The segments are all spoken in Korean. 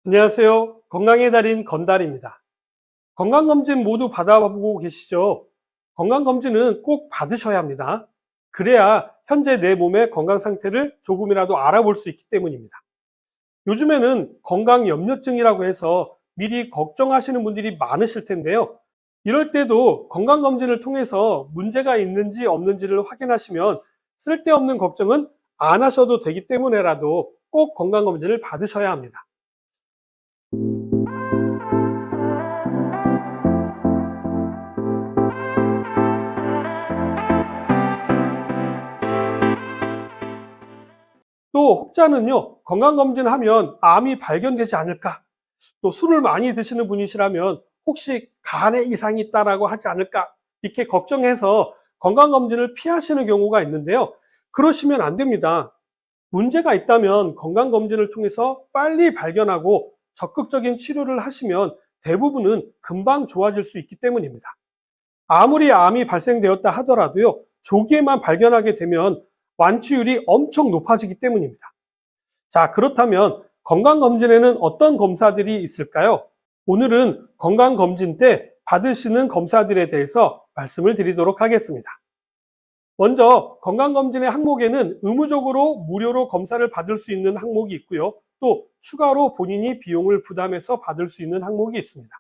안녕하세요. 건강의 달인 건달입니다. 건강검진 모두 받아보고 계시죠? 건강검진은 꼭 받으셔야 합니다. 그래야 현재 내 몸의 건강 상태를 조금이라도 알아볼 수 있기 때문입니다. 요즘에는 건강염려증이라고 해서 미리 걱정하시는 분들이 많으실 텐데요. 이럴 때도 건강검진을 통해서 문제가 있는지 없는지를 확인하시면 쓸데없는 걱정은 안 하셔도 되기 때문에라도 꼭 건강검진을 받으셔야 합니다. 또 혹자는요, 건강검진하면 암이 발견되지 않을까? 또 술을 많이 드시는 분이시라면 혹시 간에 이상이 있다라고 하지 않을까? 이렇게 걱정해서 건강검진을 피하시는 경우가 있는데요. 그러시면 안 됩니다. 문제가 있다면 건강검진을 통해서 빨리 발견하고 적극적인 치료를 하시면 대부분은 금방 좋아질 수 있기 때문입니다. 아무리 암이 발생되었다 하더라도요, 조기에만 발견하게 되면 완치율이 엄청 높아지기 때문입니다. 자, 그렇다면 건강검진에는 어떤 검사들이 있을까요? 오늘은 건강검진 때 받으시는 검사들에 대해서 말씀을 드리도록 하겠습니다. 먼저 건강검진의 항목에는 의무적으로 무료로 검사를 받을 수 있는 항목이 있고요. 또 추가로 본인이 비용을 부담해서 받을 수 있는 항목이 있습니다.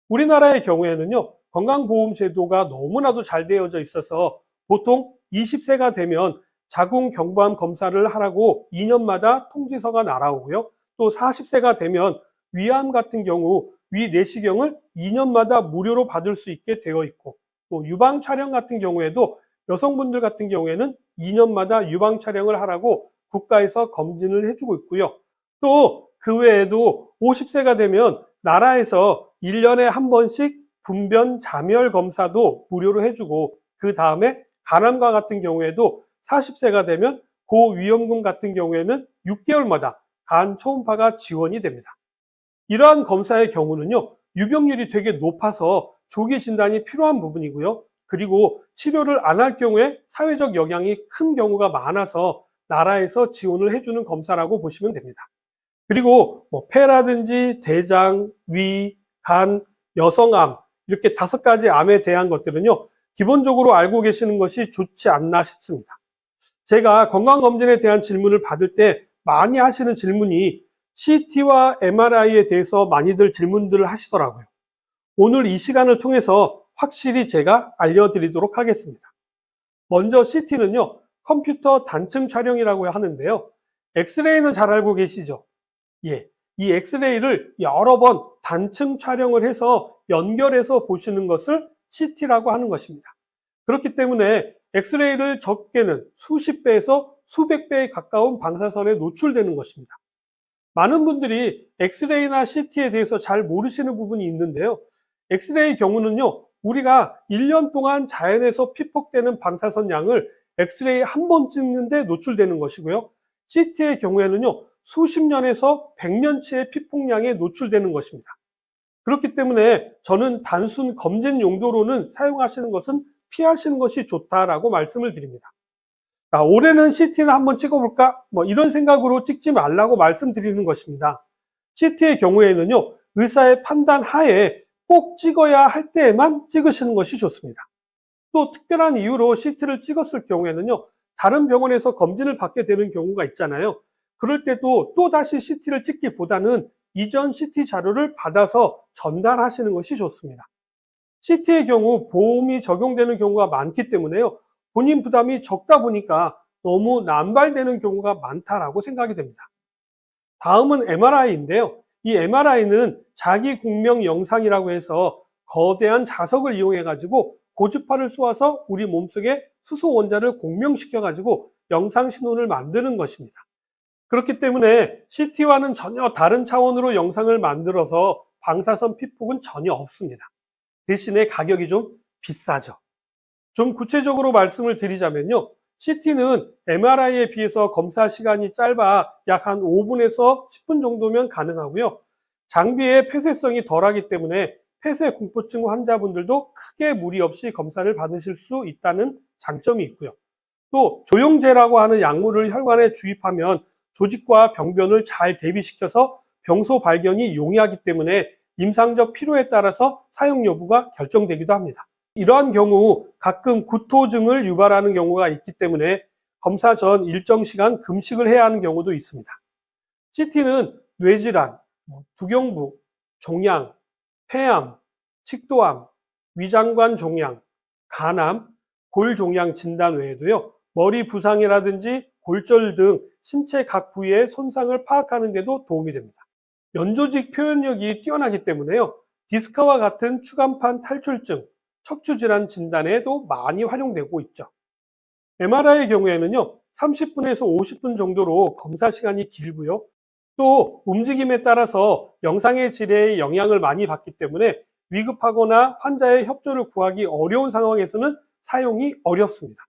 우리나라의 경우에는요, 건강보험제도가 너무나도 잘 되어져 있어서 보통 20세가 되면 자궁 경부암 검사를 하라고 2년마다 통지서가 날아오고요. 또 40세가 되면 위암 같은 경우 위 내시경을 2년마다 무료로 받을 수 있게 되어 있고, 또 유방 촬영 같은 경우에도 여성분들 같은 경우에는 2년마다 유방 촬영을 하라고 국가에서 검진을 해주고 있고요. 또 그 외에도 50세가 되면 나라에서 1년에 한 번씩 분변 자멸 검사도 무료로 해주고, 그 다음에 간암과 같은 경우에도 40세가 되면 고위험군 같은 경우에는 6개월마다 간 초음파가 지원이 됩니다. 이러한 검사의 경우는요, 유병률이 되게 높아서 조기 진단이 필요한 부분이고요. 그리고 치료를 안 할 경우에 사회적 영향이 큰 경우가 많아서 나라에서 지원을 해주는 검사라고 보시면 됩니다. 그리고 폐라든지 대장, 위, 간, 여성암 이렇게 5가지 암에 대한 것들은요, 기본적으로 알고 계시는 것이 좋지 않나 싶습니다. 제가 건강검진에 대한 질문을 받을 때 많이 하시는 질문이 CT와 MRI에 대해서 많이들 질문들을 하시더라고요. 오늘 이 시간을 통해서 확실히 제가 알려드리도록 하겠습니다. 먼저 CT는요, 컴퓨터 단층 촬영이라고 하는데요. 엑스레이는 잘 알고 계시죠? 예, 이 엑스레이를 여러 번 단층 촬영을 해서 연결해서 보시는 것을 CT라고 하는 것입니다. 그렇기 때문에 엑스레이를 적게는 수십 배에서 수백 배에 가까운 방사선에 노출되는 것입니다. 많은 분들이 엑스레이나 CT에 대해서 잘 모르시는 부분이 있는데요. 엑스레이 경우는요, 우리가 1년 동안 자연에서 피폭되는 방사선 양을 엑스레이 한 번 찍는데 노출되는 것이고요. CT의 경우에는요, 수십 년에서 100년치의 피폭량에 노출되는 것입니다. 그렇기 때문에 저는 단순 검진 용도로는 사용하시는 것은 피하시는 것이 좋다라고 말씀을 드립니다. 자, 올해는 CT는 한번 찍어볼까? 이런 생각으로 찍지 말라고 말씀드리는 것입니다. CT의 경우에는요, 의사의 판단 하에 꼭 찍어야 할 때에만 찍으시는 것이 좋습니다. 또 특별한 이유로 CT를 찍었을 경우에는요, 다른 병원에서 검진을 받게 되는 경우가 있잖아요. 그럴 때도 또 다시 CT를 찍기보다는 이전 CT 자료를 받아서 전달하시는 것이 좋습니다. CT의 경우 보험이 적용되는 경우가 많기 때문에요, 본인 부담이 적다 보니까 너무 남발되는 경우가 많다라고 생각이 됩니다. 다음은 MRI인데요. 이 MRI는 자기 공명 영상이라고 해서 거대한 자석을 이용해 가지고 고주파를 쏘아서 우리 몸속에 수소 원자를 공명시켜 가지고 영상 신호를 만드는 것입니다. 그렇기 때문에 CT와는 전혀 다른 차원으로 영상을 만들어서 방사선 피폭은 전혀 없습니다. 대신에 가격이 좀 비싸죠. 좀 구체적으로 말씀을 드리자면요, CT는 MRI에 비해서 검사 시간이 짧아 약 한 5분에서 10분 정도면 가능하고요. 장비의 폐쇄성이 덜하기 때문에 폐쇄 공포증 환자분들도 크게 무리 없이 검사를 받으실 수 있다는 장점이 있고요. 또 조영제라고 하는 약물을 혈관에 주입하면 조직과 병변을 잘 대비시켜서 병소 발견이 용이하기 때문에 임상적 필요에 따라서 사용 여부가 결정되기도 합니다. 이러한 경우 가끔 구토증을 유발하는 경우가 있기 때문에 검사 전 일정 시간 금식을 해야 하는 경우도 있습니다. CT는 뇌질환, 두경부, 종양, 폐암, 식도암, 위장관 종양, 간암, 골종양 진단 외에도요, 머리 부상이라든지 골절 등 신체 각 부위의 손상을 파악하는 데도 도움이 됩니다. 연조직 표현력이 뛰어나기 때문에요, 디스크와 같은 추간판 탈출증, 척추질환 진단에도 많이 활용되고 있죠. MRI의 경우에는요, 30분에서 50분 정도로 검사 시간이 길고요, 또 움직임에 따라서 영상의 질에 영향을 많이 받기 때문에 위급하거나 환자의 협조를 구하기 어려운 상황에서는 사용이 어렵습니다.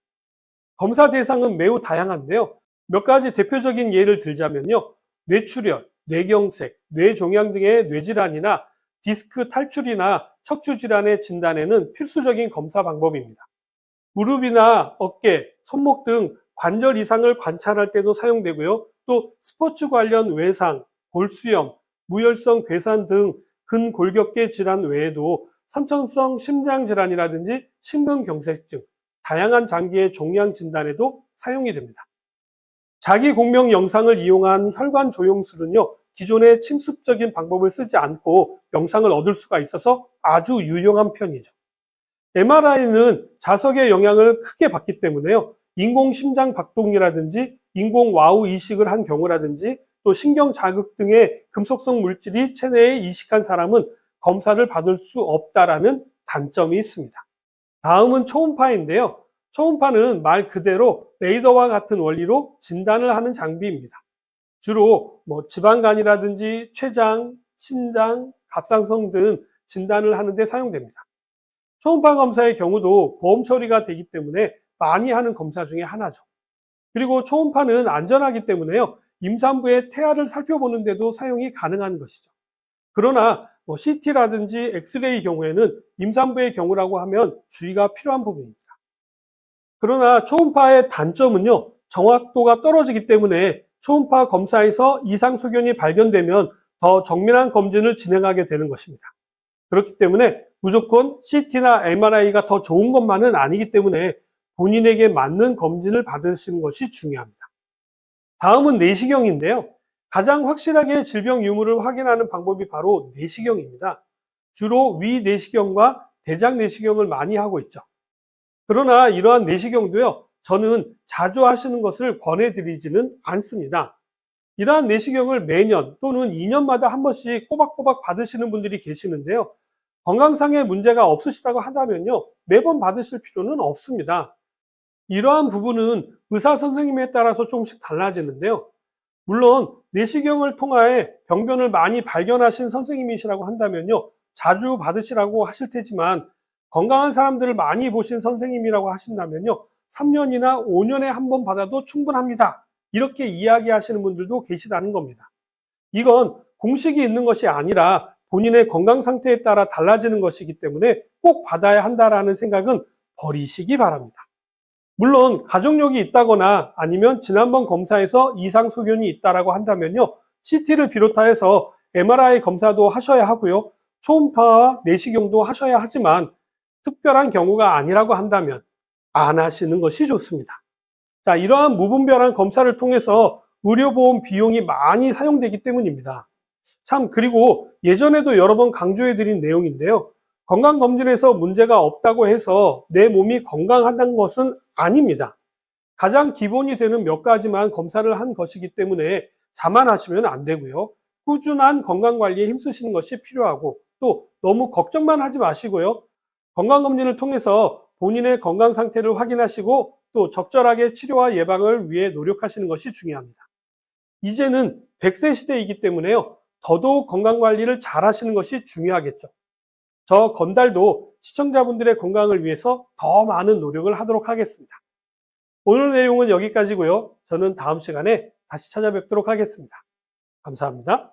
검사 대상은 매우 다양한데요. 몇 가지 대표적인 예를 들자면요, 뇌출혈, 뇌경색, 뇌종양 등의 뇌질환이나 디스크 탈출이나 척추질환의 진단에는 필수적인 검사 방법입니다. 무릎이나 어깨, 손목 등 관절 이상을 관찰할 때도 사용되고요. 또 스포츠 관련 외상, 골수염, 무혈성 괴산 등 근골격계 질환 외에도 선천성 심장질환이라든지 심근경색증, 다양한 장기의 종양 진단에도 사용이 됩니다. 자기 공명 영상을 이용한 혈관 조영술은요, 기존의 침습적인 방법을 쓰지 않고 영상을 얻을 수가 있어서 아주 유용한 편이죠. MRI는 자석의 영향을 크게 받기 때문에요, 인공심장 박동이라든지 인공와우 이식을 한 경우라든지 또 신경 자극 등의 금속성 물질이 체내에 이식한 사람은 검사를 받을 수 없다라는 단점이 있습니다. 다음은 초음파인데요. 초음파는 말 그대로 레이더와 같은 원리로 진단을 하는 장비입니다. 주로 지방간이라든지 췌장, 신장, 갑상선 등 진단을 하는 데 사용됩니다. 초음파 검사의 경우도 보험 처리가 되기 때문에 많이 하는 검사 중에 하나죠. 그리고 초음파는 안전하기 때문에요, 임산부의 태아를 살펴보는 데도 사용이 가능한 것이죠. 그러나 CT라든지 엑스레이 경우에는 임산부의 경우라고 하면 주의가 필요한 부분입니다. 그러나 초음파의 단점은요, 정확도가 떨어지기 때문에 초음파 검사에서 이상 소견이 발견되면 더 정밀한 검진을 진행하게 되는 것입니다. 그렇기 때문에 무조건 CT나 MRI가 더 좋은 것만은 아니기 때문에 본인에게 맞는 검진을 받으시는 것이 중요합니다. 다음은 내시경인데요. 가장 확실하게 질병 유무를 확인하는 방법이 바로 내시경입니다. 주로 위 내시경과 대장 내시경을 많이 하고 있죠. 그러나 이러한 내시경도요, 저는 자주 하시는 것을 권해드리지는 않습니다. 이러한 내시경을 매년 또는 2년마다 한 번씩 꼬박꼬박 받으시는 분들이 계시는데요. 건강상의 문제가 없으시다고 한다면요, 매번 받으실 필요는 없습니다. 이러한 부분은 의사 선생님에 따라서 조금씩 달라지는데요. 물론 내시경을 통하여 병변을 많이 발견하신 선생님이시라고 한다면요, 자주 받으시라고 하실 테지만 건강한 사람들을 많이 보신 선생님이라고 하신다면요, 3년이나 5년에 한 번 받아도 충분합니다. 이렇게 이야기하시는 분들도 계시다는 겁니다. 이건 공식이 있는 것이 아니라 본인의 건강 상태에 따라 달라지는 것이기 때문에 꼭 받아야 한다는 생각은 버리시기 바랍니다. 물론 가족력이 있다거나 아니면 지난번 검사에서 이상 소견이 있다고 한다면요, CT를 비롯해서 MRI 검사도 하셔야 하고요, 초음파와 내시경도 하셔야 하지만 특별한 경우가 아니라고 한다면 안 하시는 것이 좋습니다. 자, 이러한 무분별한 검사를 통해서 의료보험 비용이 많이 사용되기 때문입니다. 참, 그리고 예전에도 여러 번 강조해 드린 내용인데요. 건강검진에서 문제가 없다고 해서 내 몸이 건강하다는 것은 아닙니다. 가장 기본이 되는 몇 가지만 검사를 한 것이기 때문에 자만하시면 안 되고요. 꾸준한 건강관리에 힘쓰시는 것이 필요하고, 또 너무 걱정만 하지 마시고요. 건강검진을 통해서 본인의 건강 상태를 확인하시고 또 적절하게 치료와 예방을 위해 노력하시는 것이 중요합니다. 이제는 100세 시대이기 때문에요, 더더욱 건강관리를 잘 하시는 것이 중요하겠죠. 저 건달도 시청자분들의 건강을 위해서 더 많은 노력을 하도록 하겠습니다. 오늘 내용은 여기까지고요. 저는 다음 시간에 다시 찾아뵙도록 하겠습니다. 감사합니다.